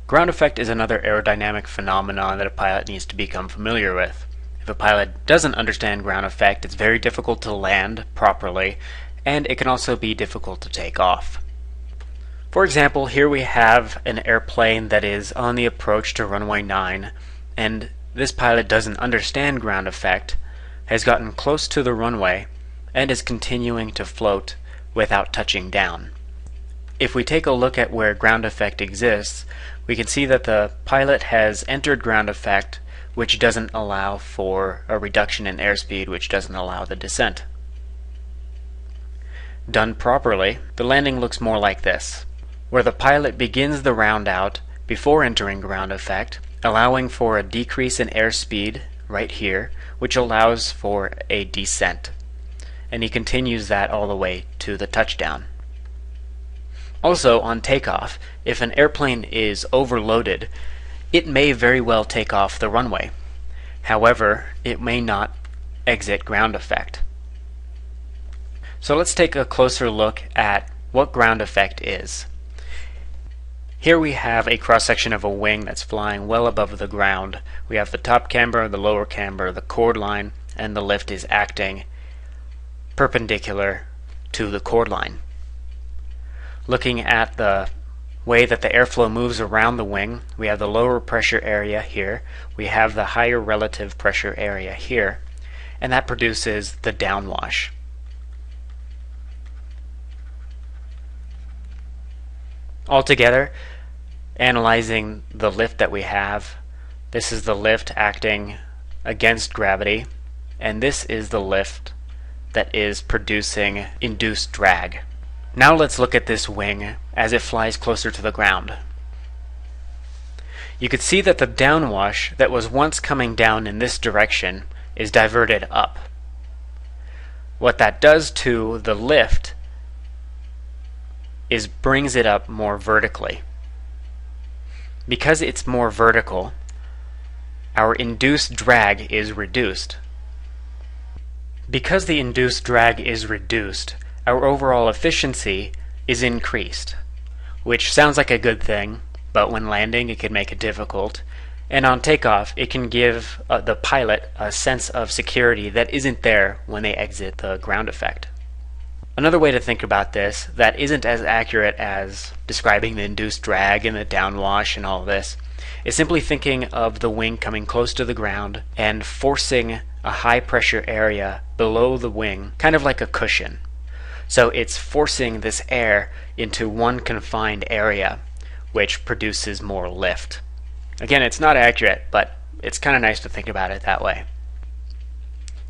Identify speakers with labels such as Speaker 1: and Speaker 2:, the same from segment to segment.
Speaker 1: Ground effect is another aerodynamic phenomenon that a pilot needs to become familiar with. If a pilot doesn't understand ground effect, it's very difficult to land properly, and it can also be difficult to take off. For example, here we have an airplane that is on the approach to runway 9, and this pilot doesn't understand ground effect, has gotten close to the runway, and is continuing to float without touching down. If we take a look at where ground effect exists, we can see that the pilot has entered ground effect, which doesn't allow for a reduction in airspeed, which doesn't allow the descent. Done properly, the landing looks more like this, where the pilot begins the round out before entering ground effect, allowing for a decrease in airspeed right here, which allows for a descent. And he continues that all the way to the touchdown. Also, on takeoff, if an airplane is overloaded, it may very well take off the runway. However, it may not exit ground effect. So let's take a closer look at what ground effect is. Here we have a cross-section of a wing that's flying well above the ground. We have the top camber, the lower camber, the chord line, and the lift is acting perpendicular to the chord line. Looking at the way that the airflow moves around the wing, we have the lower pressure area here, we have the higher relative pressure area here, and that produces the downwash. Altogether, analyzing the lift that we have, this is the lift acting against gravity, and this is the lift that is producing induced drag. Now let's look at this wing as it flies closer to the ground. You could see that the downwash that was once coming down in this direction is diverted up. What that does to the lift is brings it up more vertically. Because it's more vertical, our induced drag is reduced. Because the induced drag is reduced, our overall efficiency is increased, which sounds like a good thing, but when landing it can make it difficult, and on takeoff it can give the pilot a sense of security that isn't there when they exit the ground effect. Another way to think about this that isn't as accurate as describing the induced drag and the downwash and all this is simply thinking of the wing coming close to the ground and forcing a high pressure area below the wing, kind of like a cushion. So it's forcing this air into one confined area, which produces more lift. Again, it's not accurate, but it's kind of nice to think about it that way.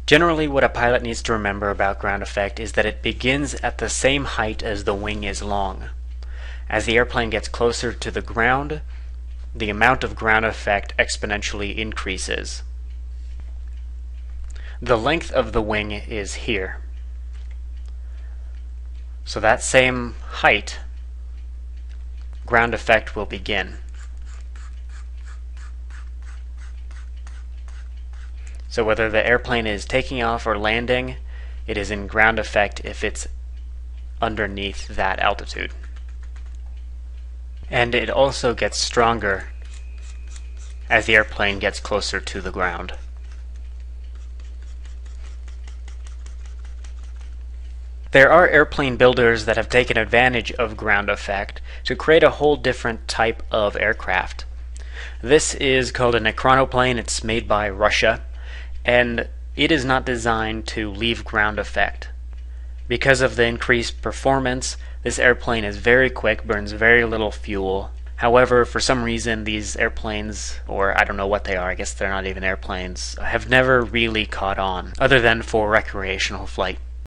Speaker 1: Generally, what a pilot needs to remember about ground effect is that it begins at the same height as the wing is long. As the airplane gets closer to the ground, the amount of ground effect exponentially increases. The length of the wing is here. So that same height, ground effect will begin. So whether the airplane is taking off or landing, it is in ground effect if it's underneath that altitude. And it also gets stronger as the airplane gets closer to the ground. There are airplane builders that have taken advantage of ground effect to create a whole different type of aircraft. This is called an chronoplane. It's made by Russia, and it is not designed to leave ground effect. Because of the increased performance, this airplane is very quick, burns very little fuel. However, for some reason these airplanes, or I don't know what they are, I guess they're not even airplanes, have never really caught on, other than for recreational flight.